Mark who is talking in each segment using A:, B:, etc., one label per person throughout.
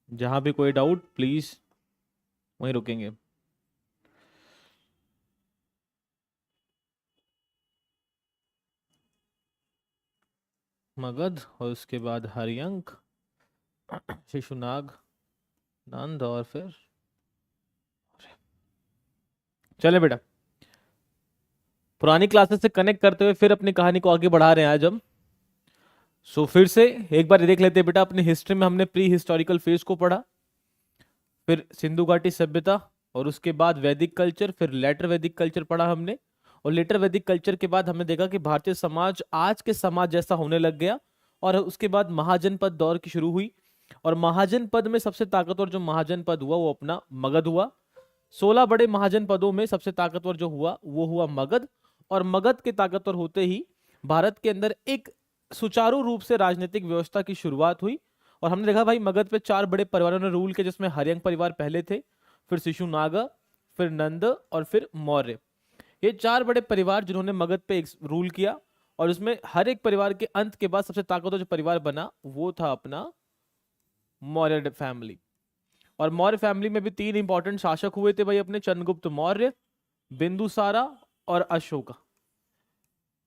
A: जहां भी कोई डाउट प्लीज वहीं रुकेंगे। मगध और उसके बाद हरियंक, शिशुनाग, नंद और फिर चले बेटा पुरानी क्लासेस से कनेक्ट करते हुए फिर अपनी कहानी को आगे बढ़ा रहे हैं आज हम। फिर से एक बार देख लेते हैं बेटा, अपनी हिस्ट्री में हमने प्री हिस्टोरिकल फेज को पढ़ा, फिर सिंधु घाटी सभ्यता, और उसके बाद वैदिक कल्चर, फिर लेटर वैदिक कल्चर पढ़ा हमने। और लेटर वैदिक कल्चर के बाद हमने देखा कि भारतीय समाज आज के समाज जैसा होने लग गया, और उसके बाद महाजनपद दौर की शुरू हुई। और महाजनपद में सबसे ताकतवर जो महाजनपद हुआ वो अपना मगध हुआ। 16 बड़े महाजनपदों में सबसे ताकतवर जो हुआ वो हुआ मगध। और मगध के ताकतवर होते ही भारत के अंदर एक सुचारू रूप से राजनीतिक व्यवस्था की शुरुआत हुई। और हमने देखा भाई मगध पे 4 बड़े परिवारों ने रूल किया, जिसमें हरियंक परिवार पहले थे, फिर शिशुनागा, फिर नंद और फिर मौर्य। ये 4 बड़े परिवार जिन्होंने मगध पे एक रूल किया, और उसमें हर एक परिवार के अंत के बाद सबसे ताकतवर जो परिवार बना वो था अपना मौर्य फैमिली। और मौर्य फैमिली में भी 3 इंपॉर्टेंट शासक हुए थे भाई अपने, चंद्रगुप्त मौर्य, बिंदुसारा और अशोका।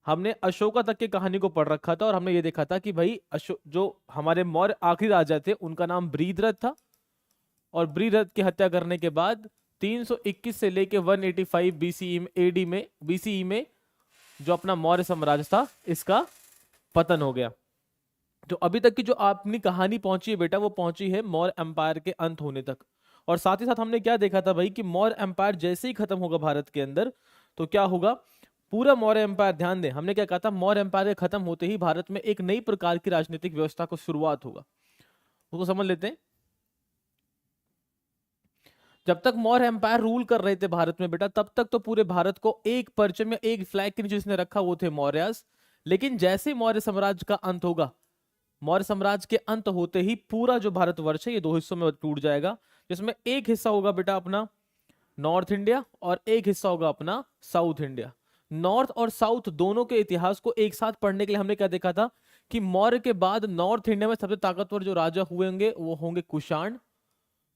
A: हमने अशोका तक की कहानी को पढ़ रखा था, और हमने ये देखा था कि भाई अशोक जो हमारे मौर्य आखिरी राजा थे उनका नाम बृहद्रथ था। और बृहद्रथ की हत्या करने के बाद 321 से लेके 185 बीसीई में एडी में बीसीई में जो अपना मौर्य साम्राज्य था इसका पतन हो गया। तो अभी तक की जो अपनी कहानी पहुंची है बेटा वो पहुंची है मौर्य एम्पायर के अंत होने तक। और साथ ही साथ हमने क्या देखा था भाई कि मौर्य एम्पायर जैसे ही खत्म होगा भारत के अंदर तो क्या होगा, पूरा मौर्य एम्पायर, ध्यान दें हमने क्या कहा था, मौर्य एम्पायर के खत्म होते ही भारत में एक नई प्रकार की राजनीतिक व्यवस्था को शुरुआत होगा। उसको समझ लेते हैं। जब तक मौर्य एम्पायर रूल कर रहे थे भारत में बेटा, तब तक तो पूरे भारत को एक परचम या एक फ्लैग के नीचे जिसने रखा वो थे मौर्यस। लेकिन जैसे ही मौर्य साम्राज्य का अंत होगा, मौर्य साम्राज्य के अंत होते ही पूरा जो भारतवर्ष है ये 2 हिस्सों में टूट जाएगा, जिसमें एक हिस्सा होगा बेटा अपना नॉर्थ इंडिया और एक हिस्सा होगा अपना साउथ इंडिया। नॉर्थ और साउथ दोनों के इतिहास को एक साथ पढ़ने के लिए हमने क्या देखा था कि मौर्य के बाद नॉर्थ इंडिया में सबसे ताकतवर जो राजा हुए होंगे वो होंगे कुषाण।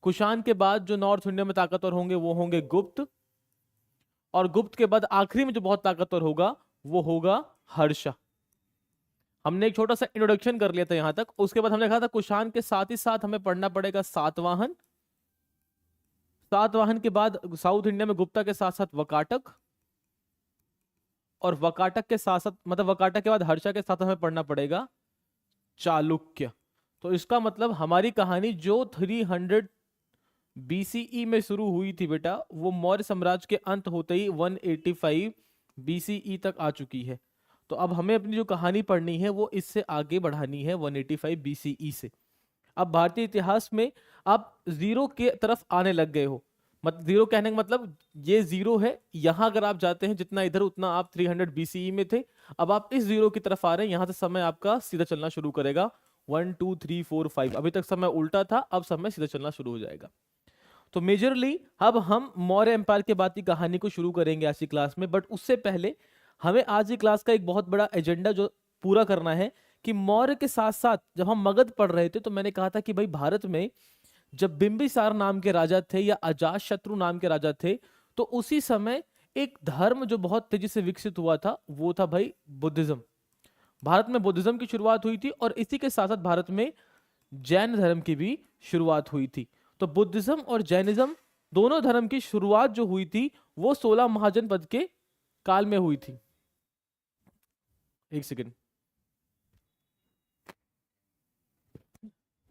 A: कुषाण के बाद जो नॉर्थ इंडिया में ताकतवर होंगे वो होंगे गुप्त। और गुप्त के बाद आखिरी में जो बहुत ताकतवर होगा वो होगा हर्ष। हमने एक छोटा सा इंट्रोडक्शन कर लिया था यहां तक। उसके बाद हमने कहा था कुषाण के साथ ही साथ हमें पढ़ना पड़ेगा सातवाहन। सातवाहन के बाद साउथ इंडिया में गुप्ता के साथ साथ वकाटक, और वकाटक के साथ साथ मतलब वकाटक के बाद हर्षा के साथ हमें पढ़ना पड़ेगा चालुक्य। तो इसका मतलब हमारी कहानी जो 300 बीसीई में शुरू हुई थी बेटा वो मौर्य साम्राज्य के अंत होते ही 185 बीसीई तक आ चुकी है। तो अब हमें अपनी जो कहानी पढ़नी है वो इससे आगे बढ़ानी है 185 बीसीई से। अब भारतीय इतिहास में आप जीरो के तरफ आने लग गए हो। जीरो कहने का मतलब ये जीरो है, यहां अगर आप जाते हैं जितना इधर उतना आप 300 बीसीई में थे। अब आप इस जीरो की तरफ आ रहे हैं, यहां से समय आपका सीधा चलना शुरू करेगा 1 2 3 4 5। अभी तक समय उल्टा था, अब समय सीधा चलना शुरू हो जाएगा। तो मेजरली अब हम मौर्य एम्पायर के बाद की कहानी को शुरू करेंगे आज की क्लास में। बट उससे पहले हमें आज की क्लास का एक बहुत बड़ा एजेंडा जो पूरा करना है कि मौर्य के साथ साथ जब हम मगध पढ़ रहे थे तो मैंने कहा था कि भाई भारत में जब बिंबिसार नाम के राजा थे या अजात शत्रु नाम के राजा थे तो उसी समय एक धर्म जो बहुत तेजी से विकसित हुआ था वो था भाई बुद्धिज्म। भारत में बुद्धिज्म की शुरुआत हुई थी और इसी के साथ साथ भारत में जैन धर्म की भी शुरुआत हुई थी। तो बुद्धिज्म और जैनिज्म दोनों धर्म की शुरुआत जो हुई थी वो 16 महाजनपद के काल में हुई थी। एक सेकेंड,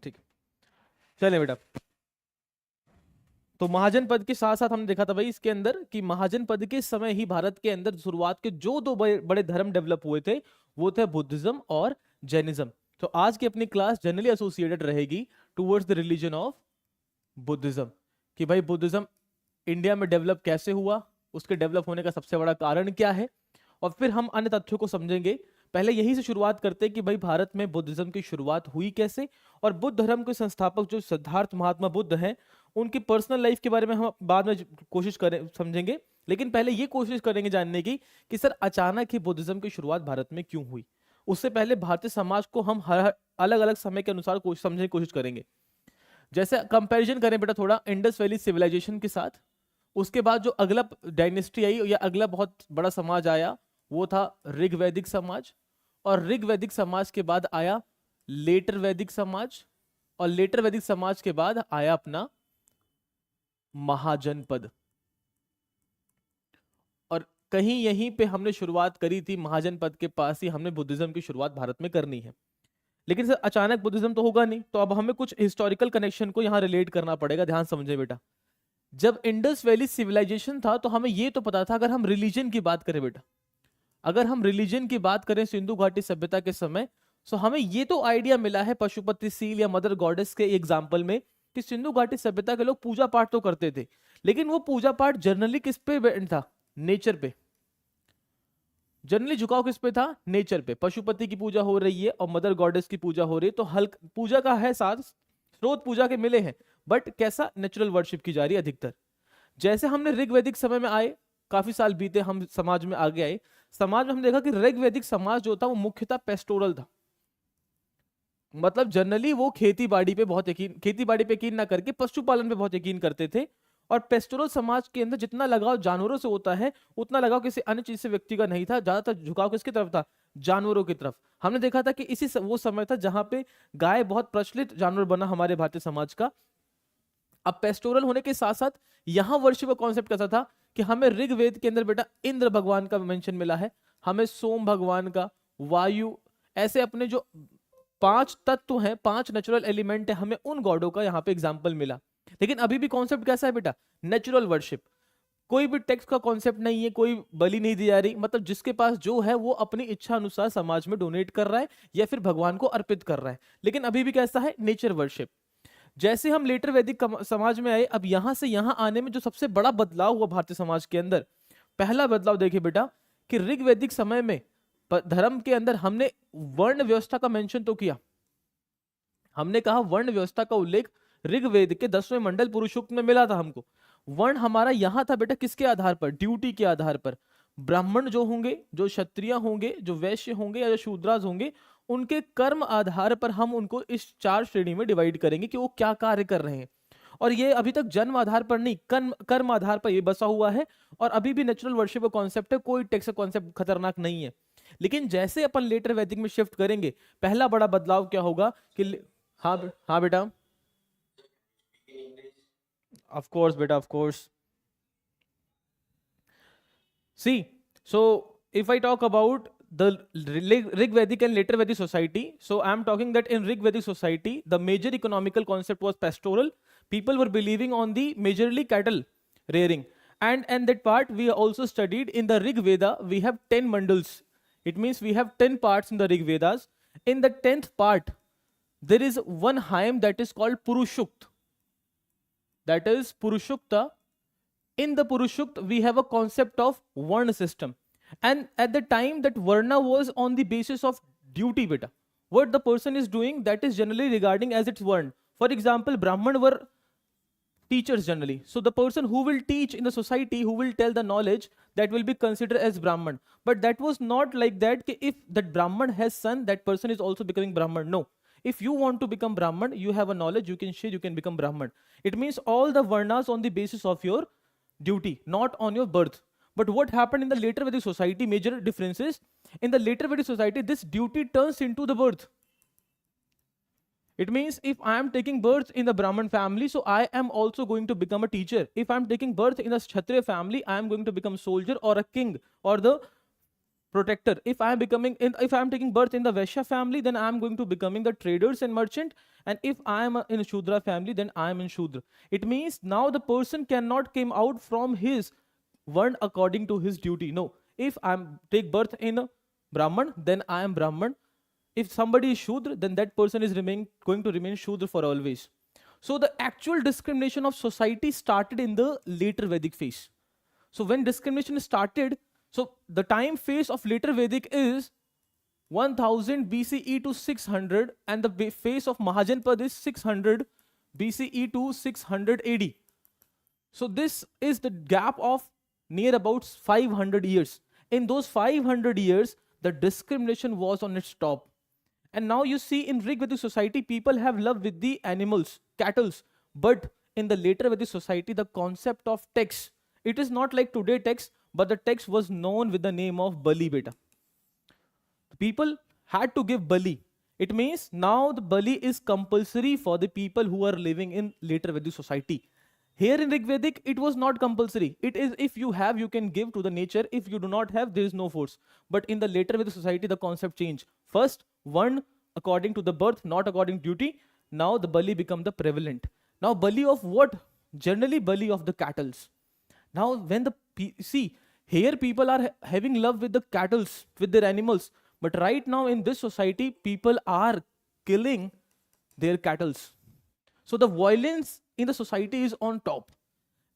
A: ठीक, चले बेटा। तो महाजन पद के साथ साथ हमने देखा था भाई इसके अंदर कि महाजन पद के समय ही भारत के अंदर शुरुआत के जो 2 बड़े धर्म डेवलप हुए थे वो थे बुद्धिज्म और जैनिज्म। तो आज की अपनी क्लास जनरली एसोसिएटेड रहेगी towards the religion of Buddhism, कि भाई बुद्धिज्म इंडिया में डेवलप कैसे हुआ, उसके डेवलप होने का सबसे बड़ा कारण क्या है, और फिर हम अन्य तथ्यों को समझेंगे। पहले यही से शुरुआत करते हैं कि भाई भारत में बुद्धिज्म की शुरुआत हुई कैसे, और बुद्ध धर्म के संस्थापक जो सिद्धार्थ महात्मा बुद्ध हैं उनकी पर्सनल लाइफ के बारे में हम बाद में कोशिश करें समझेंगे। लेकिन पहले ये कोशिश करेंगे जानने की कि सर अचानक ही बुद्धिज्म की शुरुआत भारत में क्यों हुई। उससे पहले भारतीय समाज को हम हर अलग अलग समय के अनुसार समझने की कोशिश करेंगे। जैसे कंपैरिजन करें बेटा थोड़ा इंडस वैली सिविलाइजेशन के साथ, उसके बाद जो अगला डायनेस्टी आई या अगला बहुत बड़ा समाज आया वो था ऋग्वैदिक समाज, और ऋग्वैदिक समाज के बाद आया लेटर वैदिक समाज, और लेटर वैदिक समाज के बाद आया अपना महाजनपद। और कहीं यहीं पे हमने शुरुआत करी थी, महाजनपद के पास ही हमने बुद्धिज्म की शुरुआत भारत में करनी है। लेकिन सर अचानक बुद्धिज्म तो होगा नहीं, तो अब हमें कुछ हिस्टोरिकल कनेक्शन को यहां रिलेट करना पड़ेगा। ध्यान समझे बेटा, जब इंडस वैली सिविलाइजेशन था तो हमें यह तो पता था, अगर हम रिलीजन की बात करें बेटा, अगर हम रिलीजन की बात करें सिंधु घाटी सभ्यता के समय, तो हमें ये तो आइडिया मिला है पशुपति सील या मदर गॉडेस के एग्जाम्पल में कि सिंधु घाटी सभ्यता के लोग पूजा पाठ तो करते थे, लेकिन वो पूजा पाठ जनरली किस पे था? नेचर पे। जनरली झुकाव किस पे था? नेचर पे। पशुपति की पूजा हो रही है और मदर गॉडेस की पूजा हो रही है, तो हल्क पूजा का है साथ, स्रोत पूजा के मिले हैं, बट कैसा? नेचुरल वर्शिप की जा रही है अधिकतर। जैसे हमने ऋग्वैदिक समय में आए, काफी साल बीते, हम समाज में आगे आए, समाज में हम देखा कि ऋग्वैदिक समाज जो था वो मुख्यतः पेस्टोरल था। मतलब जनरली वो खेती बाड़ी पे बहुत यकीन, खेती बाड़ी पे यकीन ना करके पशुपालन पे बहुत यकीन करते थे। और पेस्टोरल समाज के अंदर जितना लगाव जानवरों से होता है उतना लगाव किसी अन्य चीज से व्यक्ति का नहीं था, ज्यादातर झुकाव किसकी तरफ था? जानवरों की तरफ। हमने देखा था कि वो समय था जहां पे गाय बहुत प्रचलित जानवर बना हमारे भारतीय समाज का। अब पेस्टोरल होने के साथ साथ यहां वर्शिप का कॉन्सेप्ट कैसा था कि हमें ऋग्वेद के अंदर बेटा इंद्र भगवान का मेंशन मिला है, हमें सोम भगवान का, वायु, ऐसे अपने जो 5 तत्व हैं, 5 नेचुरल एलिमेंट है, हमें उन गॉडों का यहाँ पे एग्जाम्पल मिला। लेकिन अभी भी कॉन्सेप्ट कैसा है बेटा? Natural worship. कोई भी टेक्स्ट का कॉन्सेप्ट नहीं है, कोई बलि नहीं दी जा रही, मतलब जिसके पास जो है वो अपनी इच्छा अनुसार समाज में डोनेट कर रहा है या फिर भगवान को अर्पित कर रहा है। लेकिन अभी भी कैसा है? Nature worship. जैसे हम लेटर वैदिक समाज में आए, अब यहां से यहां आने में जो सबसे बड़ा बदलाव हुआ भारतीय समाज के अंदर, पहला बदलाव देखिए बेटा कि ऋग्वैदिक समय में धर्म के अंदर हमने वर्ण व्यवस्था का मेंशन तो किया। हमने कहा वर्ण व्यवस्था का उल्लेख ऋग्वेद के 10वें मंडल पुरुषोक्त में मिला था हमको। वर्ण हमारा यहां था बेटा किसके आधार पर? ड्यूटी के आधार पर। ब्राह्मण जो होंगे, जो क्षत्रिय होंगे, जो वैश्य होंगे या जो शूद्राज होंगे, उनके कर्म आधार पर हम उनको इस 4 श्रेणी में डिवाइड करेंगे कि वो क्या कार्य कर रहे हैं। और ये अभी तक जन्म आधार पर नहीं, कर्म आधार पर ये बसा हुआ है। और अभी भी नेचुरल वर्शिप का कॉन्सेप्ट है, कोई टेक्स्ट कॉन्सेप्ट खतरनाक नहीं है। लेकिन जैसे अपन लेटर वैदिक में शिफ्ट करेंगे, पहला बड़ा बदलाव क्या होगा कि हाँ हाँ बेटा, ऑफ कोर्स बेटा, of course. See, so if I talk about the Rig-Vedic and later Vedic society, so I am talking that in Rig-Vedic society, the major economical concept was pastoral. People were believing on the majorly cattle rearing. And that part we also studied in the Rig Veda, we have 10 mandals. It means we have 10 parts in the Rig Vedas. In the 10th part, there is one hymn that is called Purushukta. That is Purushukta. In the Purushukta, we have a concept of Varna system. And at the time that Varna was on the basis of duty, beta. What the person is doing, that is generally regarding as its Varna. For example, Brahman were teachers generally. So the person who will teach in the society, who will tell the knowledge, that will be considered as Brahman. But that was not like that, if that Brahman has son, that person is also becoming Brahman. No. If you want to become Brahman, you have a knowledge, you can share, you can become Brahman. It means all the Varnas on the basis of your duty, not on your birth. But what happened in the later Vedic society, major differences, in the later Vedic society, this duty turns into the birth. It means if I am taking birth in the Brahman family, so I am also going to become a teacher. If I am taking birth in a Kshatriya family, I am going to become soldier or a king or the protector. If I am taking birth in the Vaishya family, then I am going to becoming the traders and merchant. And if I am in a Shudra family, then I am in Shudra. It means now the person cannot come out from his Varn according to his duty. No. If I take birth in a Brahman, then I am Brahman. If somebody is Shudra, then that person is going to remain Shudra for always. So the actual discrimination of society started in the later Vedic phase. So when discrimination started, so the time phase of later Vedic is 1000 BCE to 600, and the phase of Mahajanpad is 600 BCE to 600 AD. So this is the gap of near about 500 years. In those 500 years, the discrimination was on its top. And now you see in Rig Vedic society, people have love with the animals, cattle. But in the later Vedic society, the concept of text, it is not like today text, but the text was known with the name of Bali beta. People had to give Bali. It means now the Bali is compulsory for the people who are living in later Vedic society. Here in Rig Vedic, it was not compulsory. It is if you have, you can give to the nature. If you do not have, there is no force. But in the later Vedic society, the concept changed. First, one according to the birth, not according to duty. Now the Bali become the prevalent. Now Bali of what? Generally Bali of the cattle. Now when the see here people are having love with the cattle, with their animals. But right now in this society, people are killing their cattle. So the violence in the society is on top.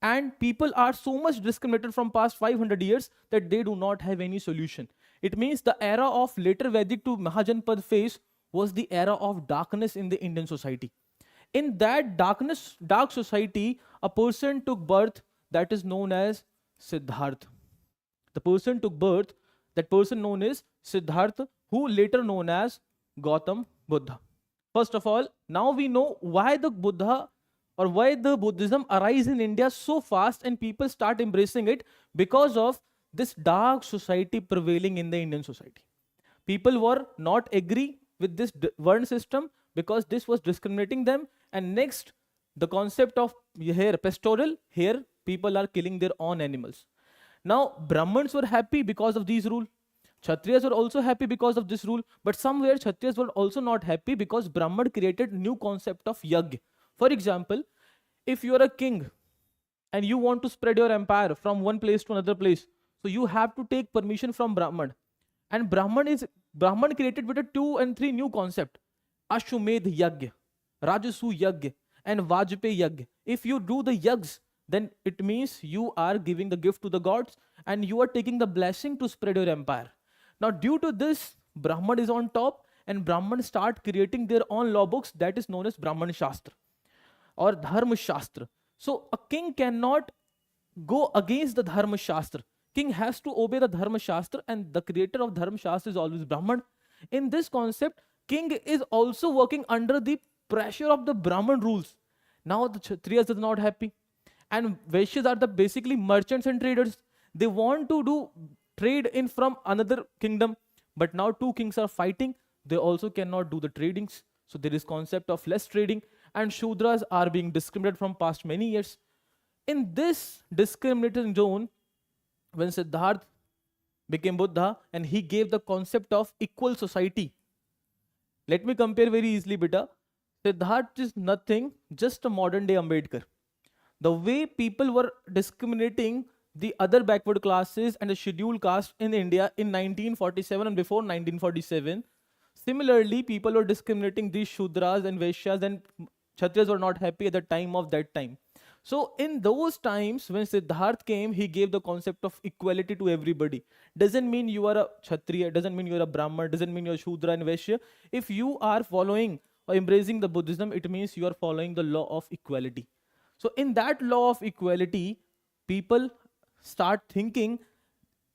A: And people are so much discriminated from past 500 years that they do not have any solution. It means the era of later Vedic to Mahajanpad phase was the era of darkness in the Indian society. In that dark society, a person took birth that is known as Siddhartha. The person took birth, that person known as Siddhartha, who later known as Gautam Buddha. First of all, now we know why the Buddha or why the Buddhism arise in India so fast and people start embracing it because of this dark society prevailing in the Indian society. People were not agree with this Varn system because this was discriminating them. And next, the concept of here pastoral, here people are killing their own animals. Now, Brahmins were happy because of these rules. Kshatriyas were also happy because of this rule, but somewhere Kshatriyas were also not happy because Brahman created new concept of yagya. For example, if you are a king and you want to spread your empire from one place to another place, so you have to take permission from Brahman. And Brahman created with a 2 and 3 new concept: Ashwamedh Yagya, Rajasu Yagya, and Vajpayee Yagya. If you do the yags, then it means you are giving the gift to the gods and you are taking the blessing to spread your empire. Now, due to this, Brahman is on top and Brahman start creating their own law books that is known as Brahman Shastra or Dharma Shastra. So, a king cannot go against the Dharma Shastra. King has to obey the Dharma Shastra and the creator of Dharma Shastra is always Brahman. In this concept, king is also working under the pressure of the Brahman rules. Now, the Kshatriyas are not happy. And Vaishyas are the basically merchants and traders. They want to do trade in from another kingdom, but now two kings are fighting. They also cannot do the tradings. So there is concept of less trading, and Shudras are being discriminated from past many years. In this discriminated zone, when Siddhartha became Buddha and he gave the concept of equal society. Let me compare very easily, beta. Siddhartha is nothing, just a modern day Ambedkar. The way people were discriminating the other backward classes and the scheduled caste in India in 1947 and before 1947, similarly, people were discriminating these Shudras and Vaishyas, and Kshatriyas were not happy at the time of that time. So in those times when Siddhartha came, he gave the concept of equality to everybody. Doesn't mean you are a Kshatriya, doesn't mean you are a Brahman, doesn't mean you are Shudra and Vaishya. If you are following or embracing the Buddhism, it means you are following the law of equality. So in that law of equality, people start thinking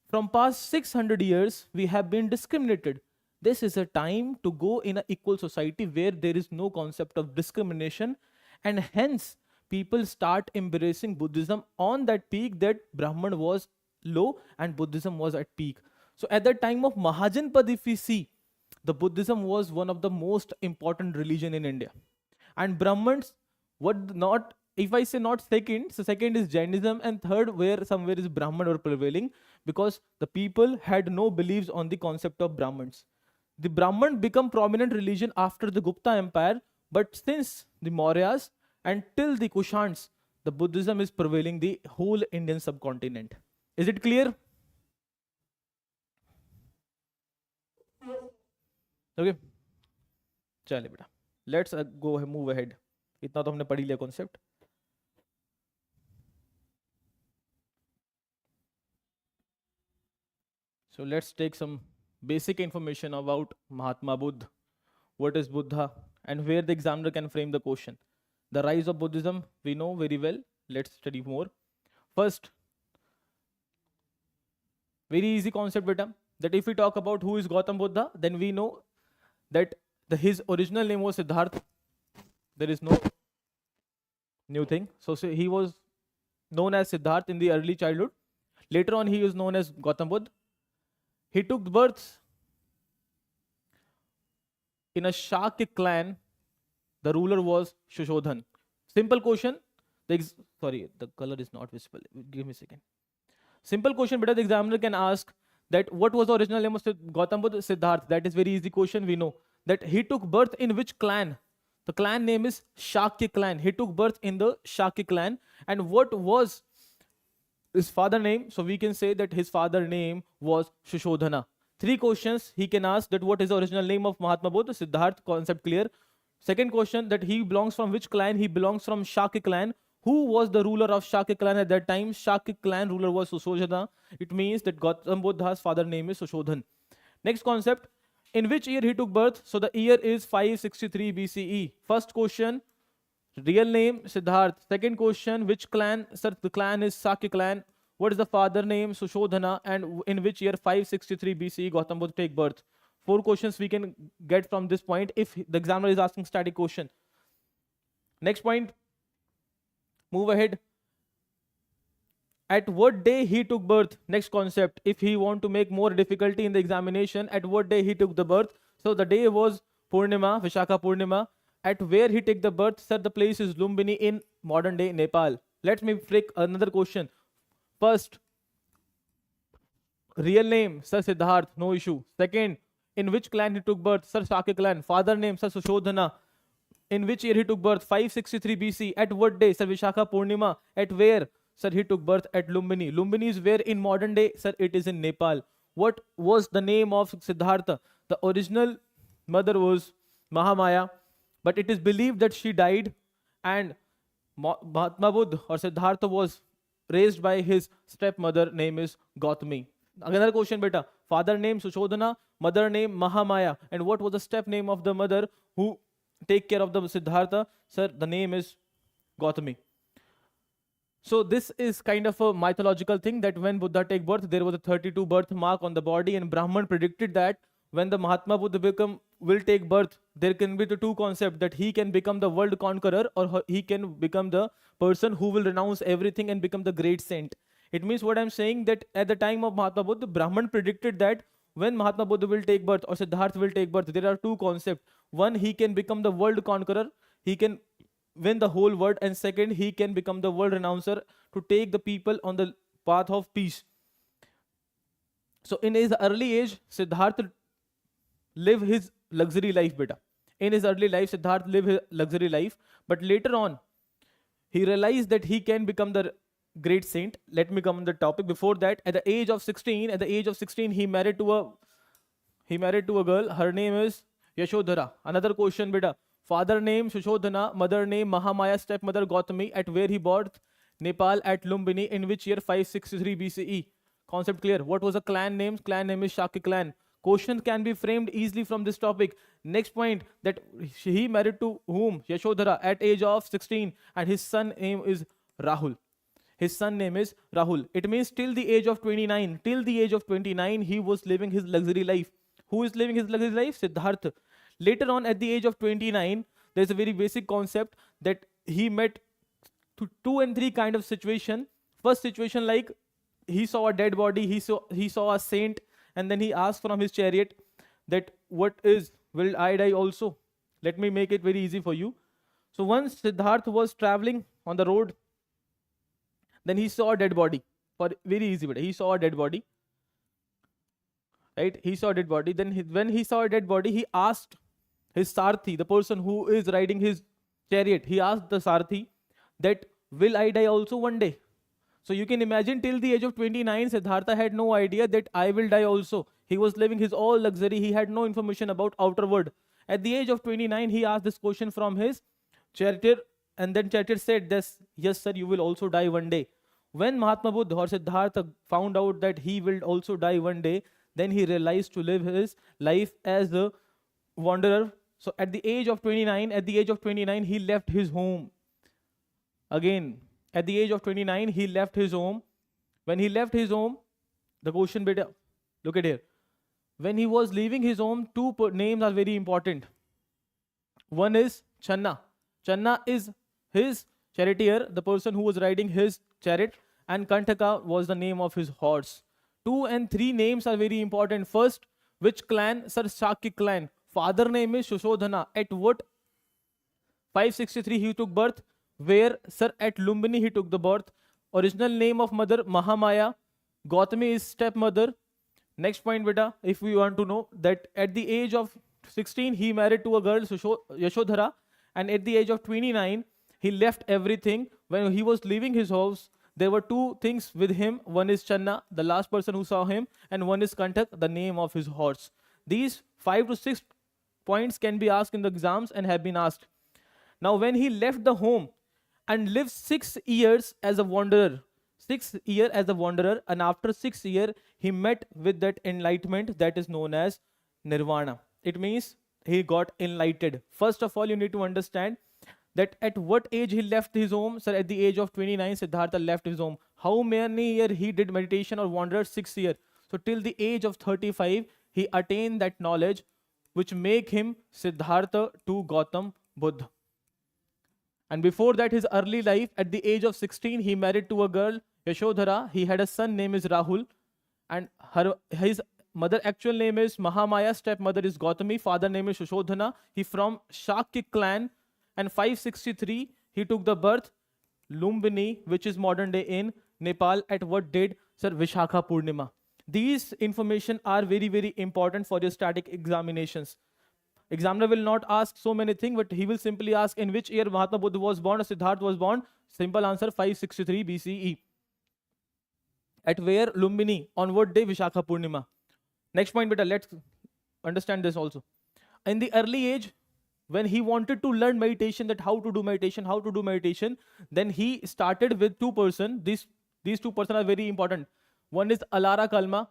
A: from past 600 years, we have been discriminated. This is a time to go in an equal society where there is no concept of discrimination, and hence people start embracing Buddhism on that peak that Brahman was low and Buddhism was at peak. So at the time of Mahajanpad, if we see, the Buddhism was one of the most important religion in India. And Brahmins would not, if I say not second, so second is Jainism and third where somewhere is Brahman or prevailing, because the people had no beliefs on the concept of Brahmins. The Brahman become prominent religion after the Gupta Empire, but since the Mauryas and till the Kushans, the Buddhism is prevailing the whole Indian subcontinent. Is it clear? Okay. चलिए बेटा, let's go move ahead. इतना तो हमने पढ़ ही लिया concept. So let's take some basic information about Mahatma Buddha. What is Buddha and where the examiner can frame the question. The rise of Buddhism, we know very well. Let's study more. First, very easy concept, beta, that if we talk about who is Gautam Buddha, then we know that his original name was Siddharth. There is no new thing. So he was known as Siddharth in the early childhood. Later on, he was known as Gautam Buddha. He took birth in a Shakya clan. The ruler was Shushodhan. Simple question. Sorry, the color is not visible. Give me a second. Simple question, but the examiner can ask that what was the original name of Gautam Buddha? Siddharth. That is very easy question. We know that he took birth in which clan? The clan name is Shakya clan. He took birth in the Shakya clan. And what was his father name? So we can say that his father name was Shushodhana. 3 questions he can ask, that what is the original name of Mahatma Buddha? Siddharth, concept clear. Second question, that he belongs from which clan? He belongs from Shakya clan. Who was the ruler of Shakya clan at that time? Shakya clan ruler was Sushodhana. It means that Gautam Buddha's father name is Sushodhan. Next concept, in which year he took birth? So the year is 563 BCE. First question, real name Siddharth. Second question, which clan? Sir, the clan is Shakya clan. What is the father name? Sushodhana. And in which year? 563 BCE Gautam Buddha take birth. 4 questions we can get from this point if the examiner is asking static question. Next point, move ahead. At what day he took birth? Next concept. If he want to make more difficulty in the examination, at what day he took the birth? So the day was Purnima, Vishakha Purnima. At where he take the birth? Sir, the place is Lumbini in modern day Nepal. Let me freak another question. First, real name, Sir Siddharth, no issue. Second, in which clan he took birth? Sir, Shakya clan. Father name, Sir Sushodhana. In which year he took birth? 563 BC. At what day? Sir, Vishakha Purnima. At where? Sir, he took birth at Lumbini. Lumbini is where in modern day? Sir, it is in Nepal. What was the name of Siddhartha? The original mother was Mahamaya, but it is believed that she died, and Mahatma Buddha or Siddhartha was raised by his stepmother, name is Gautami. Another question, beta. Father name Sushodhana, mother name Mahamaya. And what was the step name of the mother who take care of the Siddhartha? Sir, the name is Gautami. So this is kind of a mythological thing, that when Buddha take birth, there was a 32 birth mark on the body, and Brahman predicted that when the Mahatma Buddha will take birth, there can be the 2 concepts, that he can become the world conqueror, or he can become the person who will renounce everything and become the great saint. It means what I'm saying, that at the time of Mahatma Buddha, Brahman predicted that when Mahatma Buddha will take birth or Siddhartha will take birth, there are 2 concepts. One, he can become the world conqueror, he can win the whole world, and second, he can become the world renouncer to take the people on the path of peace. So in his early age, Siddhartha live his luxury life, beta. In his early life, Siddhartha live his luxury life, but later on, he realized that he can become the great saint. Let me come on the topic. Before that, at the age of 16, he married to a girl. Her name is Yashodhara. Another question, beta. Father name Sushodhana, mother name Mahamaya, stepmother Gautami. At where he birthed? Nepal at Lumbini. In which year? 563 BCE. Concept clear. What was the clan name? Clan name is Shakya clan. Questions can be framed easily from this topic. Next point, that he married to whom? Yashodhara at age of 16, and his son name is Rahul. His son name is Rahul. It means till the age of 29. Till the age of 29, he was living his luxury life. Who is living his luxury life? Siddhartha. Later on, at the age of 29, there's a very basic concept that he met 2 and 3 kind of situation. First situation, like he saw a dead body, he saw a saint, and then he asked from his chariot that will I die also? Let me make it very easy for you. So once Siddhartha was traveling on the road, then he saw a dead body. For very easy, but he saw a dead body. Right? He saw a dead body. Then when he saw a dead body, he asked his Sarthi, the person who is riding his chariot, he asked the Sarthi that will I die also one day? So you can imagine till the age of 29, Siddhartha had no idea that I will die also. He was living his all luxury. He had no information about outer world. At the age of 29, he asked this question from his charioteer, and then charioteer said this, yes sir, you will also die one day. When Mahatma Buddha or Siddhartha found out that he will also die one day, then he realized to live his life as a wanderer. So at the age of 29, he left his home. Again, at the age of 29, he left his home. When he left his home, the question, beta, look at here. When he was leaving his home, 2 names are very important. one is Channa. Channa is his charioteer, the person who was riding his chariot, and Kantaka was the name of his horse. 2 and 3 names are very important. First, which clan? Sir, Shakya clan. Father name is Shushodhana. At what 563 he took birth? Where? Sir, at Lumbini he took the birth. Original name of mother Mahamaya. Gautami is stepmother. Next point, beta, if we want to know that at the age of 16 he married to a girl Yashodhara, and at the age of 29 he left everything. When he was leaving his house, there were two things with him. One is Channa, the last person who saw him, and one is Kantak, the name of his horse. These 5 to 6 points can be asked in the exams and have been asked. Now, when he left the home and lived 6 years as a wanderer, 6 years as a wanderer, and after 6 years, he met with that enlightenment that is known as nirvana. It means he got enlightened. First of all, you need to understand that at what age he left his home. Sir, at the age of 29, Siddhartha left his home. How many years he did meditation or wandered? 6 years. So till the age of 35, he attained that knowledge which make him Siddhartha to Gautam Buddha. And before that, his early life, at the age of 16, he married to a girl, Yashodhara. He had a son named is Rahul, and his mother actual name is Mahamaya, stepmother is Gautami, father name is Shushodhana. He from Shakya clan, and 563 he took the birth, Lumbini, which is modern day in Nepal. At what date? Sir, Vishakha Purnima. These information are very, very important for your static examinations. Examiner will not ask so many things, but he will simply ask in which year Mahatma Buddha was born or Siddhartha was born. Simple answer, 563 BCE. At where? Lumbini. On what day? Vishakha Purnima. Next point, beta, let's understand this also. In the early age, when he wanted to learn meditation, that how to do meditation, then he started with two person. These two person are very important. One is Alara Kalma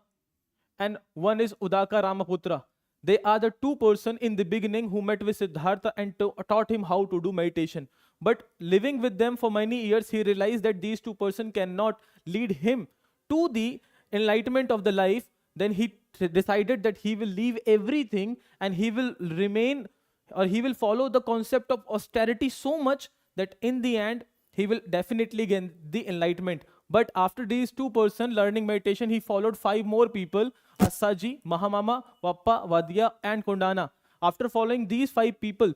A: and one is Udaka Ramaputra. They are the two person in the beginning who met with Siddhartha and taught him how to do meditation. But living with them for many years, he realized that these two person cannot lead him to the enlightenment of the life. Then he decided that he will leave everything and he will remain, or he will follow the concept of austerity so much that in the end he will definitely gain the enlightenment. But after these two person learning meditation, he followed 5 more people: Asaji, Mahamama, Vappa, Vadya, and Kondana. After following these 5 people,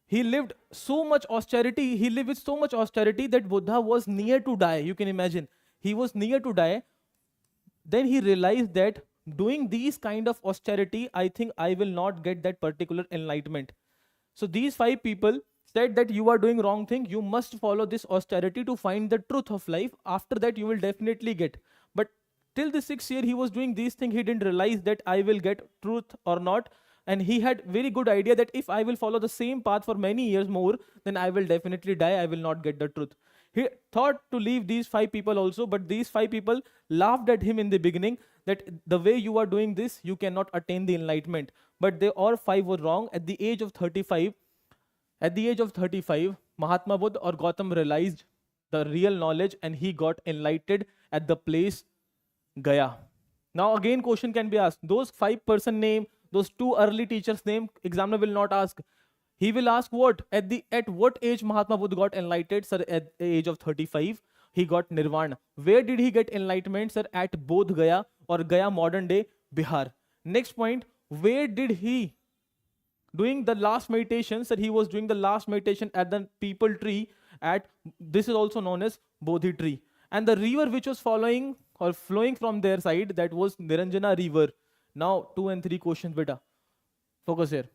A: he lived so much austerity. He lived with so much austerity that Buddha was near to die. You can imagine. He was near to die. Then he realized that doing these kind of austerity, I think I will not get that particular enlightenment. So these 5 people said that you are doing wrong thing. You must follow this austerity to find the truth of life. After that, you will definitely get. But till the 6th year, he was doing these things. He didn't realize that I will get truth or not. And he had very good idea that if I will follow the same path for many years more, then I will definitely die. I will not get the truth. He thought to leave these 5 people also, but these 5 people laughed at him in the beginning that the way you are doing this, you cannot attain the enlightenment. But they all 5 were wrong. At the age of 35, Mahatma Buddha or Gautam realized the real knowledge and he got enlightened at the place Gaya. Now again question can be asked. Those 5 person name, those 2 early teachers name, examiner will not ask. He will ask what? At what age Mahatma Buddha got enlightened? Sir, at the age of 35, he got nirvana. Where did he get enlightenment? Sir, at Bodh Gaya or Gaya modern day Bihar. Next point, where did he doing the last meditation? Sir, he was doing the last meditation at the people tree at, this is also known as Bodhi tree. And the river which was following or flowing from their side, that was Niranjana river. Now 2 and 3 questions, beta. Focus here.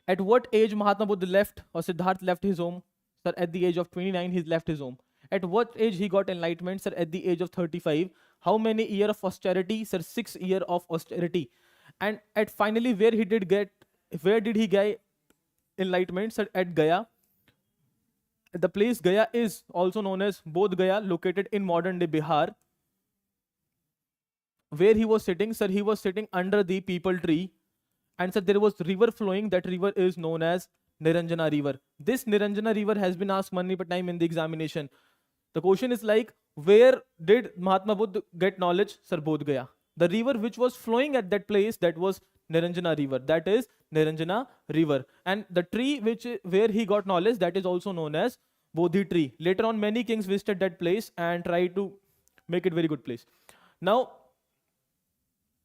A: At what age Mahatma Buddha left or Siddhartha left his home? Sir, at the age of 29, he left his home. At what age he got enlightenment? Sir, at the age of 35. How many years of austerity? Sir, 6 years of austerity. And at finally, where did he get enlightenment? Sir, at Gaya. The place Gaya is also known as Bodh Gaya, located in modern day Bihar. Where he was sitting? Sir, he was sitting under the people tree. And sir, there was river flowing. That river is known as Niranjana river. This Niranjana river has been asked many time in the examination. The question is like, where did Mahatma Buddha get knowledge? Sir, Bodh Gaya. The river which was flowing at that place, that was Niranjana river. That is Niranjana river. And the tree where he got knowledge, that is also known as Bodhi tree. Later on, many kings visited that place and tried to make it very good place. Now,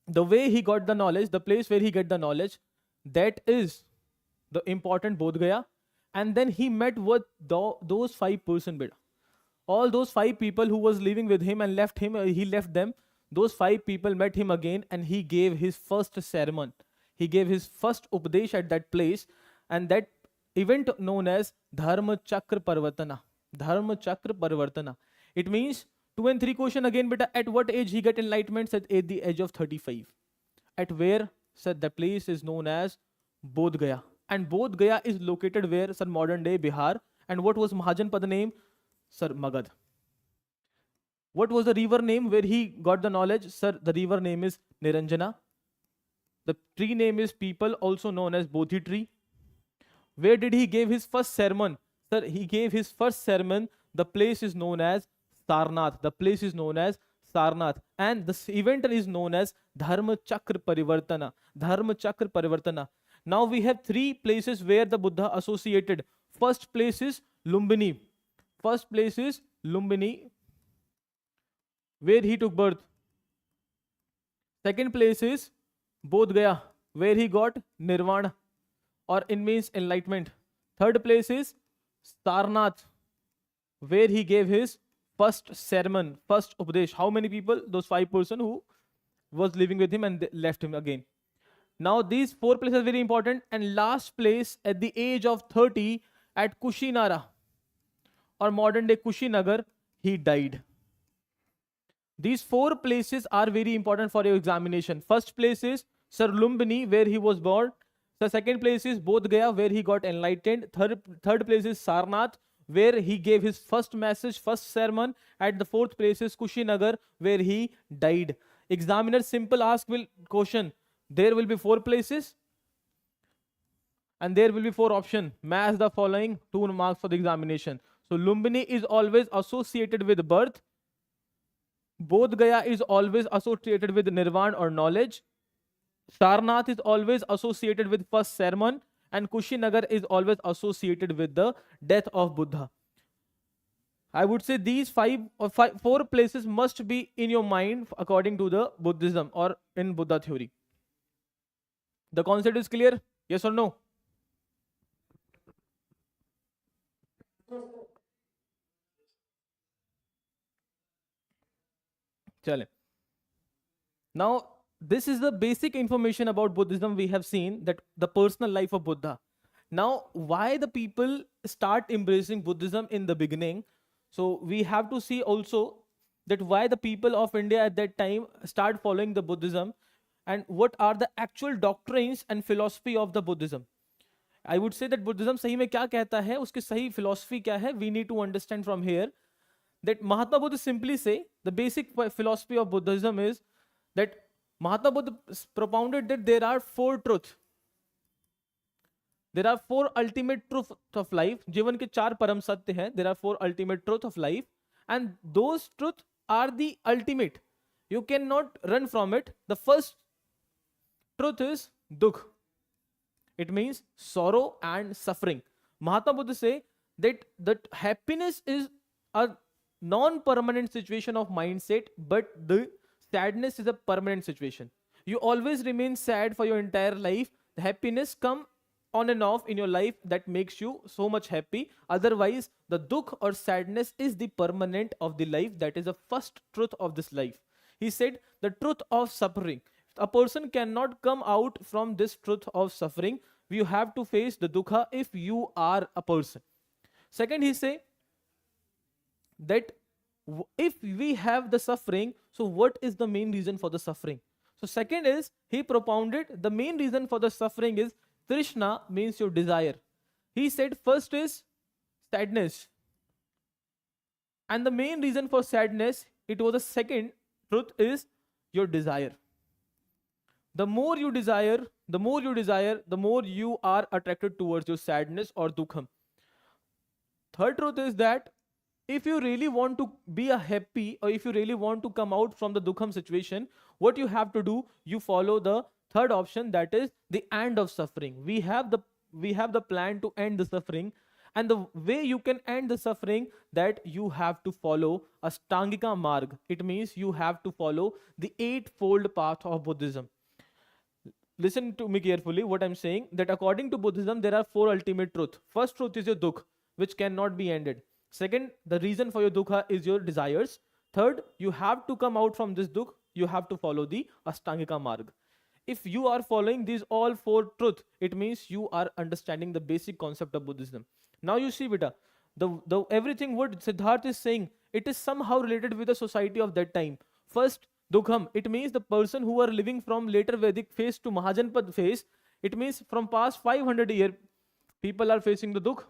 A: the way he got the knowledge, the place where he get the knowledge, that is the important Bodh Gaya. And then he met with those 5% beta. All those 5 people who was living with him and left him, he left them. Those 5 people met him again and he gave his first sermon. He gave his first upadesh at that place, and that event known as Dharma Chakra Parvartana. Dharma Chakra Parvartana. It means 2 and 3 question again, beta. At what age he get enlightenment? Said at the age of 35. At where? Said the place is known as Bodh Gaya. And Bodh Gaya is located where? Sir, modern day Bihar. And what was Mahajanpada name? Sir, Magad. What was the river name where he got the knowledge? Sir, the river name is Niranjana. The tree name is people, also known as Bodhi tree. Where did he give his first sermon? Sir, he gave his first sermon. The place is known as Sarnath. The place is known as Sarnath. And this event is known as Dharma Chakra Parivartana. Dharma Chakra Parivartana. Now we have 3 places where the Buddha associated. First place is Lumbini. First place is Lumbini, where he took birth. Second place is Bodh Gaya, where he got Nirvana, or it means enlightenment. Third place is Sarnath, where he gave his first sermon, first upadesh. How many people? Those 5% who was living with him and they left him again. Now these 4 places are very important. And last place at the age of 30 at Kushinara, or modern day Kushinagar, he died. These 4 places are very important for your examination. First place is Sir Lumbini, where he was born. The second place is Bodh Gaya, where he got enlightened. Third place is Sarnath, where he gave his first message, first sermon. At the 4th place is Kushinagar, where he died. Examiner simple ask will question. There will be 4 places and there will be 4 options. Match the following 2 marks for the examination. So Lumbini is always associated with birth. Bodh Gaya is always associated with nirvana or knowledge. Sarnath is always associated with first sermon. And Kushinagar is always associated with the death of Buddha. I would say these 4 places must be in your mind according to the Buddhism or in Buddha theory. The concept is clear? Yes or no? Chale. Now, this is the basic information about Buddhism. We have seen that the personal life of Buddha. Now, why the people start embracing Buddhism in the beginning? So we have to see also that why the people of India at that time start following the Buddhism, and what are the actual doctrines and philosophy of the Buddhism. I would say that Buddhism सही में क्या कहता है, उसकी सही philosophy क्या है, we need to understand from here that Mahatma Buddha simply say the basic philosophy of Buddhism is that Mahatma Buddha propounded that there are 4 truths. There are 4 ultimate truths of life. जीवन के 4 परम सत्य हैं. There are 4 ultimate truths of life, and those truths are the ultimate. You cannot run from it. The first truth is dukh. It means sorrow and suffering. Mahatma Buddha say that happiness is a non-permanent situation of mindset, but the sadness is a permanent situation. You always remain sad for your entire life. The happiness come on and off in your life that makes you so much happy. Otherwise, the dukh or sadness is the permanent of the life. That is the first truth of this life. He said the truth of suffering. A person cannot come out from this truth of suffering. You have to face the dukkha if you are a person. Second, he say that if we have the suffering, so what is the main reason for the suffering? So second is, he propounded the main reason for the suffering is Trishna, means your desire. He said first is sadness. And the main reason for sadness, it was the second truth is your desire. The more you desire, the more you are attracted towards your sadness or dukkham. Third truth is that if you really want to be a happy, or if you really want to come out from the dukkham situation, what you have to do, you follow the third option, that is the end of suffering. We have the plan to end the suffering, and the way you can end the suffering, that you have to follow Ashtangika Marg. It means you have to follow the eightfold path of Buddhism. Listen to me carefully what I'm saying, that according to Buddhism there are four ultimate truths. First truth is your dukh, which cannot be ended. Second, the reason for your dukkha is your desires. Third, you have to come out from this dukh, you have to follow the Ashtangika Marg. If you are following these all four truths, it means you are understanding the basic concept of Buddhism. Now you see, beta, the everything what Siddharth is saying, it is somehow related with the society of that time. First, Dukham, it means the person who are living from later Vedic phase to Mahajanpad phase. It means from past 500 years, people are facing the Dukh.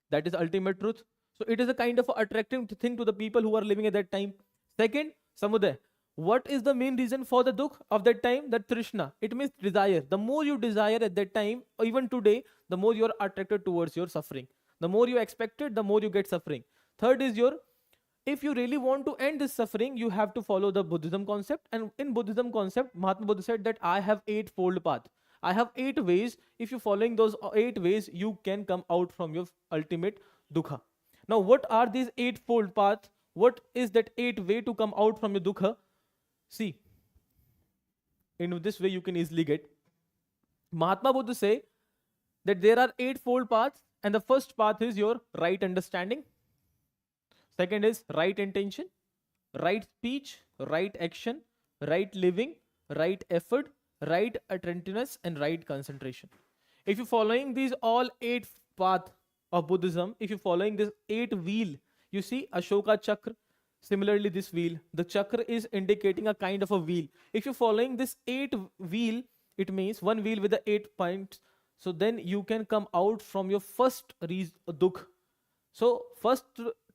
A: That is ultimate truth. So it is a kind of attractive thing to the people who are living at that time. Second, Samudaya. What is the main reason for the Dukh of that time? That Trishna. It means desire. The more you desire at that time, or even today, the more you are attracted towards your suffering. The more you expect it, the more you get suffering. Third is your, if you really want to end this suffering, you have to follow the Buddhism concept. And in Buddhism concept, Mahatma Buddha said that I have eightfold path. I have 8 ways. If you're following those 8 ways, you can come out from your ultimate dukkha. Now, what are these eightfold paths? What is that 8 way to come out from your dukkha? See, in this way you can easily get. Mahatma Buddha say that there are eightfold paths, and the first path is your right understanding. Second is right intention, right speech, right action, right living, right effort, right attentiveness, and right concentration. If you're following these all 8 paths of Buddhism, if you're following this 8 wheel, you see Ashoka Chakra. Similarly, this wheel, the chakra is indicating a kind of a wheel. If you're following this 8 wheel, it means one wheel with the 8 points. So then you can come out from your first dukh. So first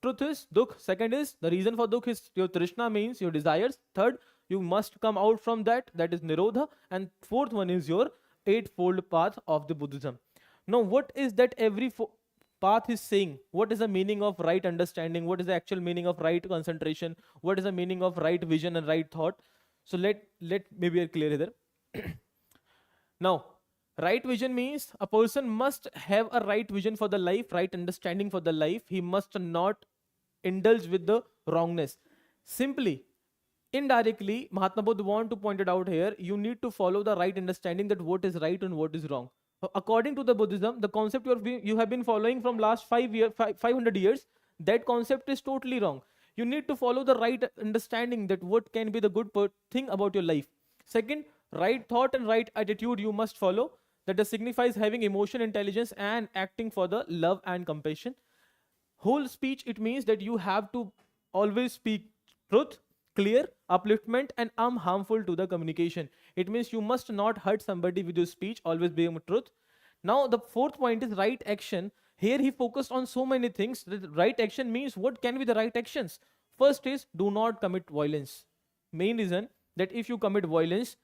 A: truth is dukh. Second is the reason for dukh is your trishna, means your desires. Third, you must come out from that, that is nirodha. And fourth one is your eightfold path of the Buddhism. Now, what is that every path is saying? What is the meaning of right understanding? What is the actual meaning of right concentration? What is the meaning of right vision and right thought? So let me be clear here. Now, right vision means a person must have a right vision for the life, right understanding for the life. He must not indulge with the wrongness. Simply, indirectly, Mahatma Buddha want to point it out here, you need to follow the right understanding, that what is right and what is wrong. According to the Buddhism, the concept you have been following from last 500 years, that concept is totally wrong. You need to follow the right understanding, that what can be the good thing about your life. Second, right thought and right attitude you must follow. That signifies having emotion, intelligence, and acting for the love and compassion. Whole speech, it means that you have to always speak truth, clear, upliftment, and harmful to the communication. It means you must not hurt somebody with your speech, always being truth. Now, the fourth point is right action. Here he focused on so many things. The right action means what can be the right actions. First is do not commit violence. Main reason that if you commit violence,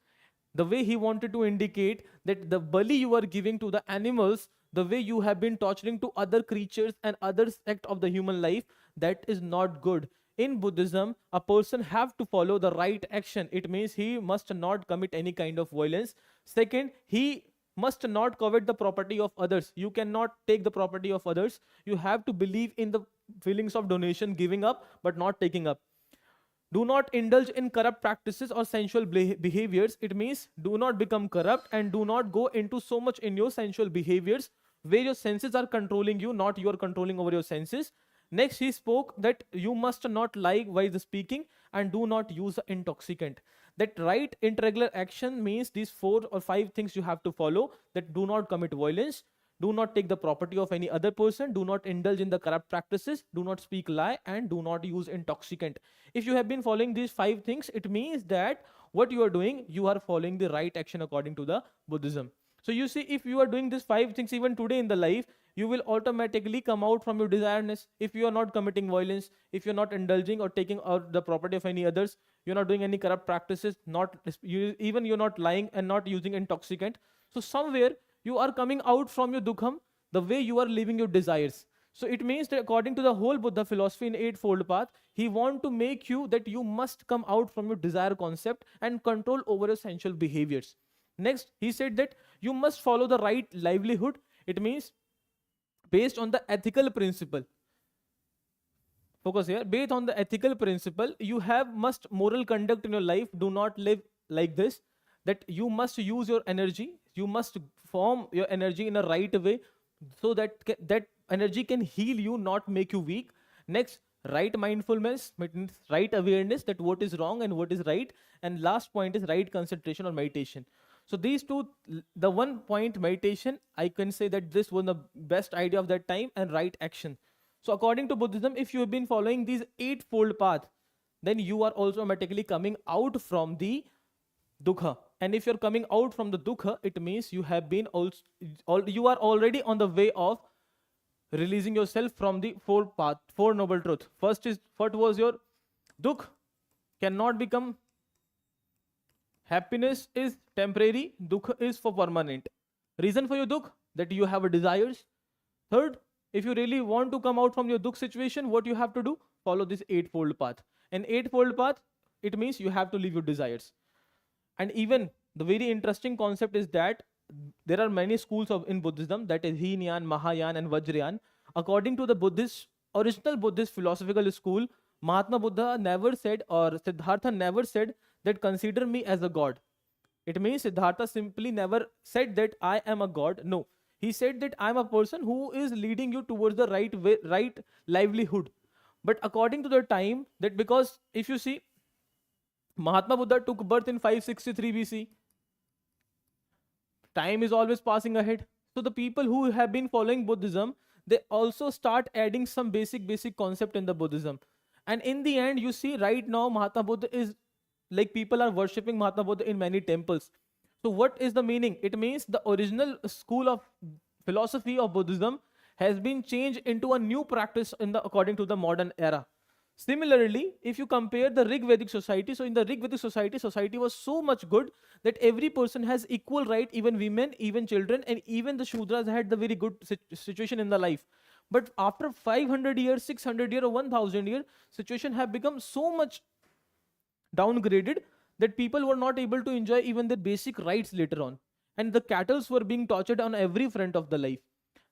A: the way he wanted to indicate that the bali you are giving to the animals, the way you have been torturing to other creatures and other aspect of the human life, that is not good. In Buddhism, a person have to follow the right action. It means he must not commit any kind of violence. Second, he must not covet the property of others. You cannot take the property of others. You have to believe in the feelings of donation, giving up, but not taking up. Do not indulge in corrupt practices or sensual behaviors. It means do not become corrupt and do not go into so much in your sensual behaviors where your senses are controlling you, not you are controlling over your senses. Next, he spoke that you must not lie while speaking and do not use intoxicant. That right irregular action means these 4 or 5 things you have to follow. That do not commit violence, do not take the property of any other person, do not indulge in the corrupt practices, do not speak lie, and do not use intoxicant. If you have been following these 5 things, it means that what you are doing, you are following the right action according to the Buddhism. So you see, if you are doing these 5 things even today in the life, you will automatically come out from your desireness. If you are not committing violence, if you're not indulging or taking out the property of any others, you're not doing any corrupt practices, even you're not lying and not using intoxicant. So somewhere you are coming out from your dukkham, the way you are living your desires. So it means that according to the whole Buddha philosophy in Eightfold Path, he want to make you that you must come out from your desire concept and control over your sensual behaviors. Next, he said that you must follow the right livelihood. It means based on the ethical principle. Focus here. Based on the ethical principle, you have must moral conduct in your life. Do not live like this. That you must use your energy. You must form your energy in a right way, so that that energy can heal you, not make you weak. Next, right mindfulness, means right awareness that what is wrong and what is right. And last point is right concentration or meditation. So these two, the one point meditation, I can say that this was the best idea of that time, and right action. So according to Buddhism, if you have been following these eightfold path, then you are also automatically coming out from the dukkha. And if you're coming out from the dukkha, it means you have been also, you are already on the way of releasing yourself from the four path, four noble truth. First was your dukh cannot become. Happiness is temporary, dukh is for permanent. Reason for your dukh, that you have a desires. Third, if you really want to come out from your dukh situation, what you have to do? Follow this eightfold path. And eightfold path, it means you have to leave your desires. And even the very interesting concept is that there are many schools in Buddhism, that is Heenyana, Mahayana, and Vajrayana. According to the original Buddhist philosophical school, Mahatma Buddha never said, or Siddhartha never said, that consider me as a god. It means Siddhartha simply never said that I am a god. No, he said that I am a person who is leading you towards the right way, right livelihood. But according to the time, that because if you see, Mahatma Buddha took birth in 563 BC. Time is always passing ahead. So the people who have been following Buddhism, they also start adding some basic concept in the Buddhism. And in the end, you see right now Mahatma Buddha is like people are worshipping Mahatma Buddha in many temples. So what is the meaning? It means the original school of philosophy of Buddhism has been changed into a new practice in the according to the modern era. Similarly, if you compare the Rig Vedic society, so in the Rig Vedic society was so much good that every person has equal right, even women, even children, and even the Shudras had the very good situation in the life. But after 500 years, 600 years, or 1000 years, situation have become so much downgraded that people were not able to enjoy even their basic rights later on. And the cattle were being tortured on every front of the life.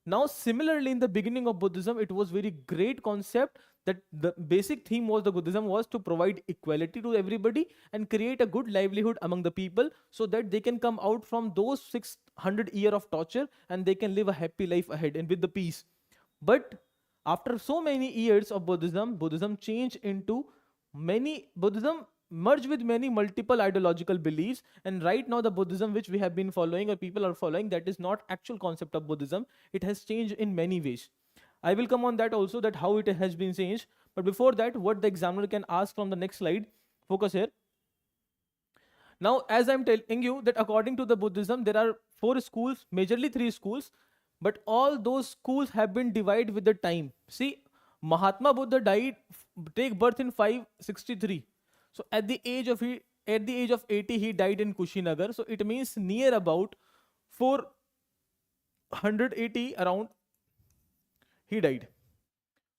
A: Now, similarly, in the beginning of Buddhism, it was very great concept that the basic theme was the Buddhism was to provide equality to everybody and create a good livelihood among the people so that they can come out from those 600 years of torture and they can live a happy life ahead and with the peace. But after so many years of Buddhism changed into Buddhism merged with many multiple ideological beliefs, and right now the Buddhism which we have been following or people are following, that is not actual concept of Buddhism. It has changed in many ways. I will come on that also, that how it has been changed. But before that, what the examiner can ask from the next slide. Focus here. Now, as I'm telling you that according to the Buddhism, there are 4 schools, majorly 3 schools, but all those schools have been divided with the time. See, Mahatma Buddha take birth in 563. So at the age of 80, he died in Kushinagar. So it means near about 480 around he died.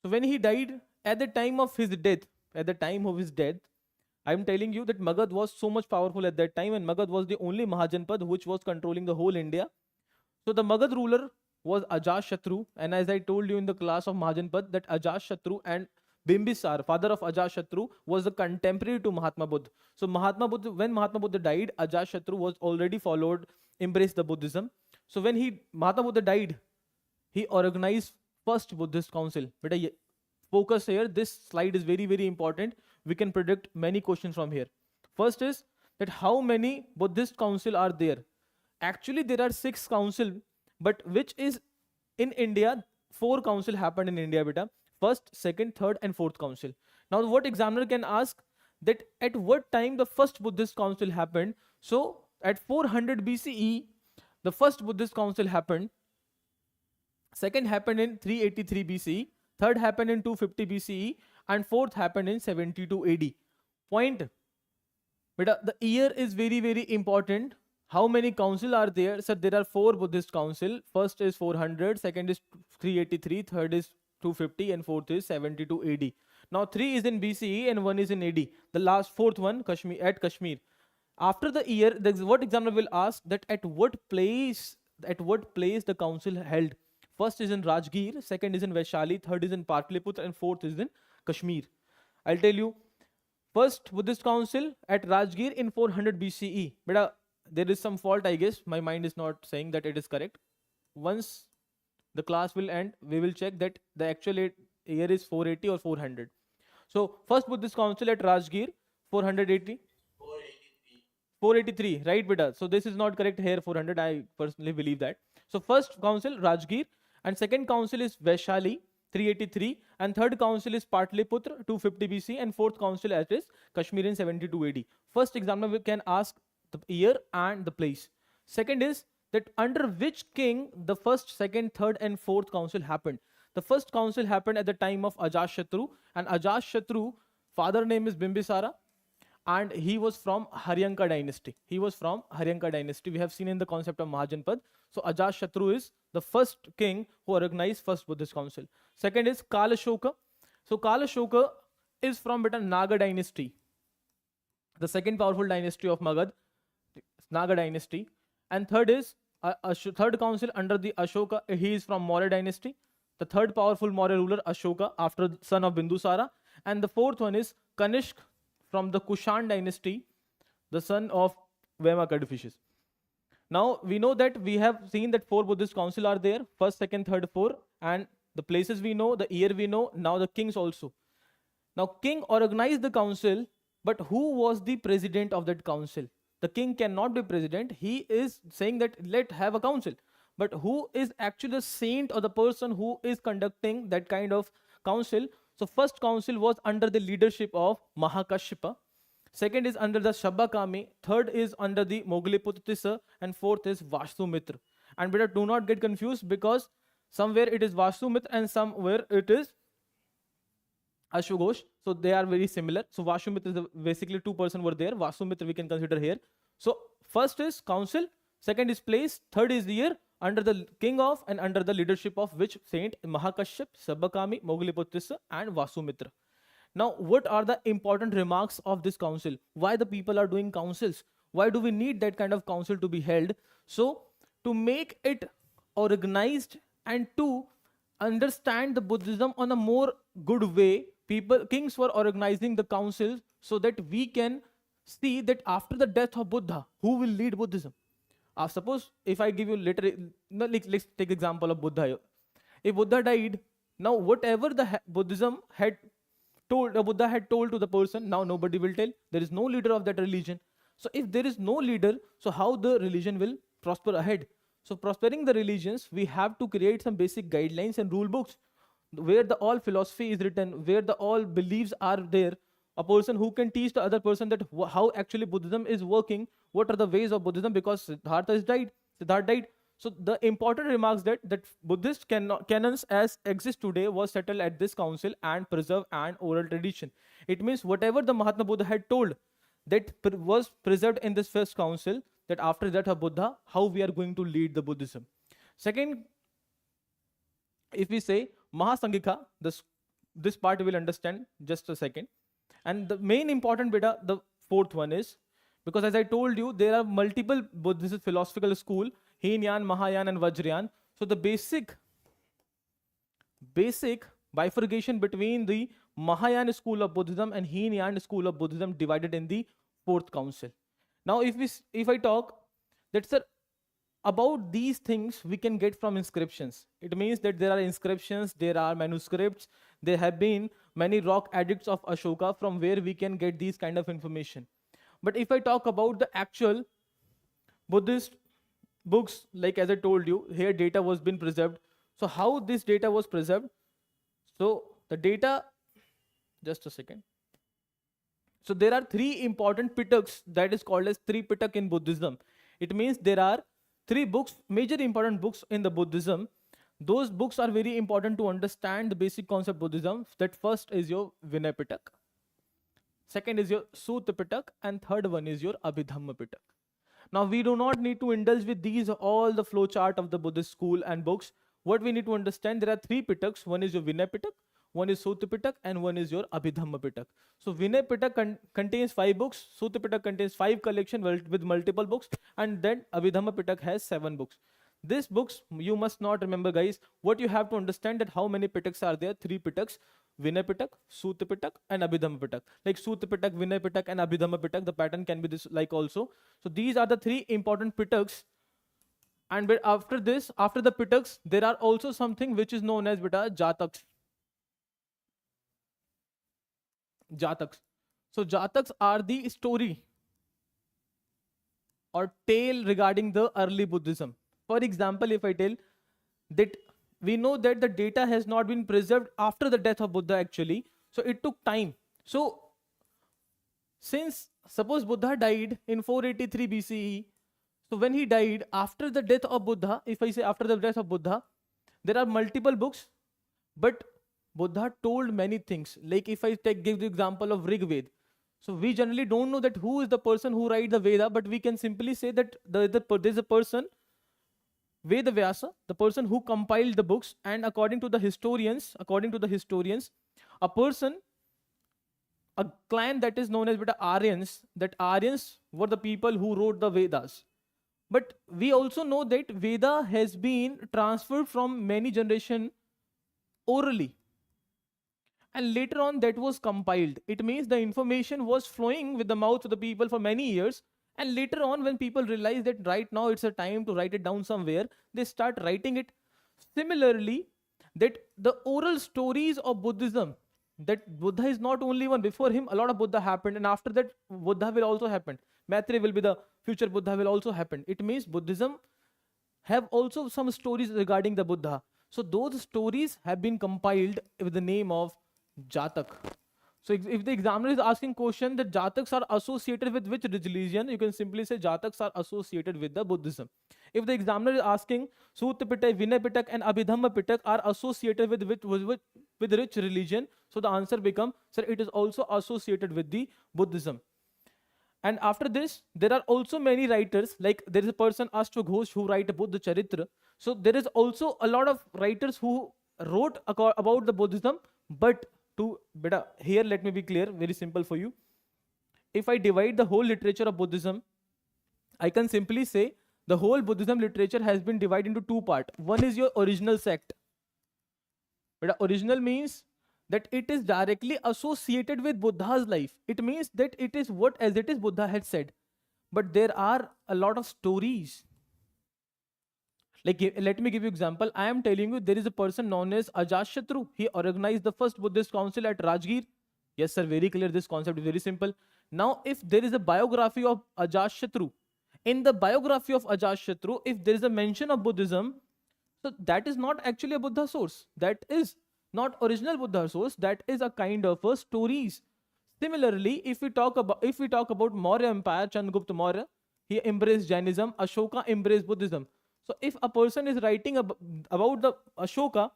A: So when he died, at the time of his death, I'm telling you that Magad was so much powerful at that time, and Magad was the only Mahajanpad which was controlling the whole India. So the Magad ruler was Ajashatru, and as I told you in the class of Mahajanpad, that Ajashatru and Bimbisar, father of Ajashatru, was the contemporary to Mahatma Buddha. So when Mahatma Buddha died, Ajashatru was already embraced the Buddhism. So when Mahatma Buddha died, he organized first Buddhist council. But focus here, this slide is very important. We can predict many questions from here. First is that how many Buddhist council are there? Actually, there are 6 council, but which is in India, 4 council happened in India, beta. First, second, third, and fourth council. Now, what examiner can ask, that at what time the first Buddhist council happened? So, at 400 BCE, the first Buddhist council happened. Second happened in 383 BCE. Third happened in 250 BCE. And fourth happened in 72 AD. Point. But the year is very important. How many council are there? So there are 4 Buddhist council. First is 400. Second is 383. Third is 250 and fourth is 72 AD. Now 3 is in BCE and 1 is in AD. The last fourth one Kashmir at Kashmir. After the year, what examiner will ask that at what place the council held. First is in Rajgir, second is in Vaishali, third is in Patliputra, and fourth is in Kashmir. I'll tell you. First Buddhist council at Rajgir in 400 BCE. But there is some fault, I guess. My mind is not saying that it is correct. Once the class will end, we will check that the actual year is 480 or 400. So first Buddhist council at Rajgir, 480. 483, right, beta? So this is not correct here, 400. I personally believe that. So first council Rajgir, and second council is Vaishali, 383, and third council is Patliputra, 250 BC, and fourth council as is Kashmir in 72 AD. First examiner we can ask the year and the place. Second is that under which king the first, second, third, and fourth council happened. The first council happened at the time of Ajashatru, and Ajashatru, father name is Bimbisara, and he was from Haryanka dynasty. He was from Haryanka dynasty. We have seen in the concept of Mahajanpad. So Ajashatru is the first king who organized first Buddhist council. Second is Kalashoka. So Kalashoka is from Naga dynasty, the second powerful dynasty of Magad, Naga dynasty. And third is third council under the Ashoka. He is from Maurya dynasty, the third powerful Maurya ruler Ashoka, after son of Bindusara. And the fourth one is Kanishk from the Kushan dynasty, the son of Vema Kadphishes. Now we know that we have seen that 4 Buddhist council are there, first, second, third, 4, and the places we know, the year we know, now the kings also. Now king organized the council, but who was the president of that council? The king cannot be president. He is saying that let have a council, but who is actually the saint or the person who is conducting that kind of council? So first council was under the leadership of Mahakashyapa. Second is under the Shabakami. Third is under the Mogliputra, and fourth is Vasumitra. And better do not get confused, because somewhere it is Vasumitra and somewhere it is Ashwaghosh. So they are very similar. So Vasumitra is basically 2 persons were there. Vasumitra we can consider here. So first is council, second is place, third is the year, under the king of and under the leadership of which saint? Mahakashyap, Sabakami, Mogliputra, and Vasumitra. Now, what are the important remarks of this council? Why the people are doing councils? Why do we need that kind of council to be held? So, to make it organized and to understand the Buddhism on a more good way, kings were organizing the council so that we can see that after the death of Buddha, who will lead Buddhism? Suppose if I give you literally, let's take example of Buddha here. If Buddha died, now whatever the Buddhism had told, Buddha had told to the person, now nobody will tell. There is no leader of that religion. So if there is no leader, so how the religion will prosper ahead? So prospering the religions, we have to create some basic guidelines and rule books where the all philosophy is written, where the all beliefs are there. A person who can teach the other person that how actually Buddhism is working, what are the ways of Buddhism, because Siddhartha died. So the important remarks that Buddhist canons as exist today was settled at this council and preserved an oral tradition. It means whatever the Mahatma Buddha had told, that was preserved in this first council, that after that of Buddha, how we are going to lead the Buddhism. Second, if we say Mahasangika, this part we will understand just a second. And the main important beta, the fourth one is, because as I told you, there are multiple Buddhist philosophical school, Heenyana, Mahayana, and Vajrayana. So the basic bifurcation between the Mahayana school of Buddhism and Heenyana school of Buddhism divided in the fourth council. Now, if I talk that sir, about these things we can get from inscriptions. It means that there are inscriptions, there are manuscripts, there have been many rock edicts of Ashoka from where we can get these kind of information. But if I talk about the actual Buddhist books, like as I told you, here data was been preserved. So how this data was preserved? So the data, just a second. So there are 3 important pitaks, that is called as 3 pitak in Buddhism. It means there are 3 books, major important books in the Buddhism. Those books are very important to understand the basic concept of Buddhism. That first is your Vinay Pitak, second is your Sutta Pitak, and third one is your Abhidhamma Pitak. Now we do not need to indulge with these all the flow chart of the Buddhist school and books. what we need to understand, there are three Pitaks. One is your Vinay Pitak, one is Sutta Pitak, and one is your Abhidhamma Pitak. So Vinay Pitak contains 5 books, Sutta Pitak contains 5 collection with multiple books, and then Abhidhamma Pitak has 7 books. These books you must not remember, guys. What you have to understand, that how many Pitaks are there? 3 Pitaks: Vinay Pitak, Sutta Pitak, and Abhidhamma Pitak. Like Sutta Pitak, Vinay Pitak, and Abhidhamma Pitak, the pattern can be this like also. So these are the 3 important Pitaks. And but after this, after the Pitaks, there are also something which is known as beta Jataks. Jataks. So Jataks are the story or tale regarding the early Buddhism. For example, if I tell that we know that the data has not been preserved after the death of Buddha actually, so it took time. So since suppose Buddha died in 483 BCE, so when he died after the death of Buddha, if I say after the death of Buddha, there are multiple books, but Buddha told many things. Like if I give the example of Rig Veda, so we generally don't know that who is the person who write the Veda, but we can simply say that there's a person, Veda Vyasa, the person who compiled the books, and according to the historians, a person, a clan that is known as Aryans, that Aryans were the people who wrote the Vedas. But we also know that Veda has been transferred from many generation orally, and later on that was compiled. It means the information was flowing with the mouth of the people for many years, and later on when people realize that right now it's a time to write it down somewhere, they start writing it. Similarly, that the oral stories of Buddhism, that Buddha is not only one. Before him a lot of Buddha happened, and after that Buddha will also happen. Maitreya will be the future Buddha, will also happen. It means Buddhism have also some stories regarding the Buddha. So those stories have been compiled with the name of Jatak. So if the examiner is asking question that Jataks are associated with which religion, you can simply say Jataks are associated with the Buddhism. If the examiner is asking Sutta Pitak, Vinay Pitak, and Abhidhamma Pitak are associated with which religion, so the answer becomes, sir, it is also associated with the Buddhism. And after this, there are also many writers, like there is a person Ashwa Ghosh who write a Buddha Charitra. So there is also a lot of writers who wrote about the Buddhism, but here let me be clear, very simple for you. If I divide the whole literature of Buddhism, I can simply say the whole Buddhism literature has been divided into 2 parts. One is your original sect. But original means that it is directly associated with Buddha's life. It means that it is what as it is Buddha had said. But there are a lot of stories. Like let me give you example. I am telling you there is a person known as Ajashatru. He organized the first Buddhist council at Rajgir. Yes sir, very clear. This concept is very simple. Now if there is a biography of Ajashatru, in the biography of Ajashatru, if there is a mention of Buddhism, so that is not actually a Buddha source. That is not original Buddha source. That is a kind of a stories. Similarly, if we talk about Maurya Empire, Chandragupta Maurya, he embraced Jainism. Ashoka embraced Buddhism. So if a person is writing about the Ashoka,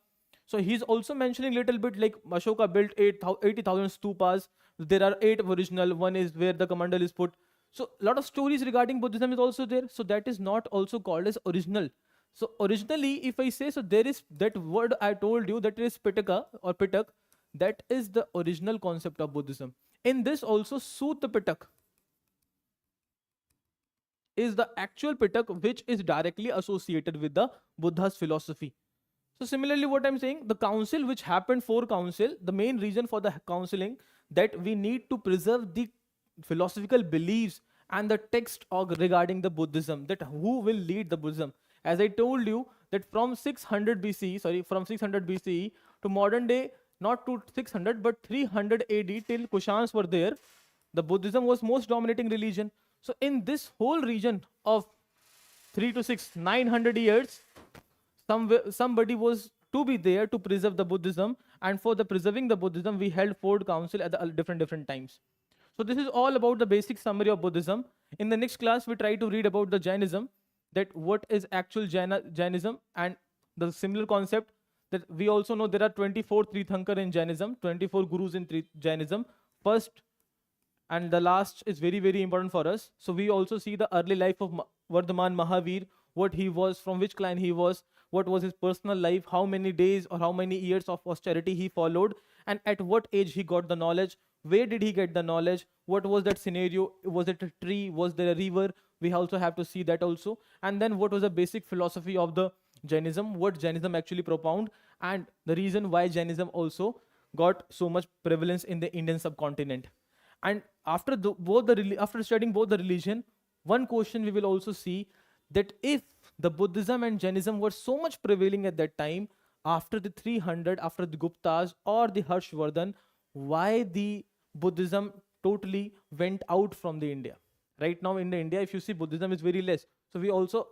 A: so he's also mentioning little bit like Ashoka built 80,000 stupas. There are 8 original. One is where the Kamandal is put. So a lot of stories regarding Buddhism is also there. So that is not also called as original. So originally, if I say, so there is that word I told you, that is Pitaka or Pitak. That is the original concept of Buddhism. In this also Sutta Pitak is the actual Pitak which is directly associated with the Buddha's philosophy. So similarly, what I'm saying, the council which happened, 4 council, the main reason for the counseling, that we need to preserve the philosophical beliefs and the text regarding the Buddhism, that who will lead the Buddhism. As I told you that from 600 BCE to modern day, not to 600 but 300 AD till Kushans were there, the Buddhism was most dominating religion. So in this whole region of 900 years, somebody was to be there to preserve the Buddhism, and for the preserving the Buddhism, we held 4 council at the different times. So this is all about the basic summary of Buddhism. In the next class, we try to read about the Jainism, that what is actual Jainism, and the similar concept that we also know there are 24 Tirthankar in Jainism, 24 gurus in Jainism. First and the last is very, very important for us. So we also see the early life of Vardhaman Mahavir, what he was, from which clan he was, what was his personal life, how many days or how many years of austerity he followed, and at what age he got the knowledge, where did he get the knowledge, what was that scenario, was it a tree, was there a river, we also have to see that also. And then what was the basic philosophy of the Jainism, what Jainism actually propound, and the reason why Jainism also got so much prevalence in the Indian subcontinent. And after after studying both the religion, one question we will also see, that if the Buddhism and Jainism were so much prevailing at that time, after the 300, after the Guptas or the Harshvardhan, why the Buddhism totally went out from the India? Right now in the India, if you see, Buddhism is very less. So we also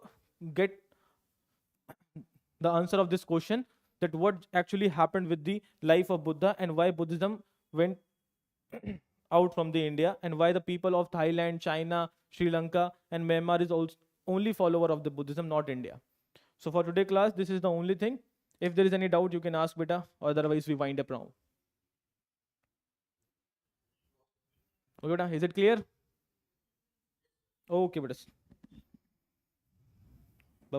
A: get the answer of this question, that what actually happened with the life of Buddha and why Buddhism went out from the India, and why the people of Thailand, China, Sri Lanka, and Myanmar is also only follower of the Buddhism, not India. So for today class, this is the only thing. If there is any doubt, you can ask beta, otherwise we wind up now. Okay, beta, is it clear? Okay, beta.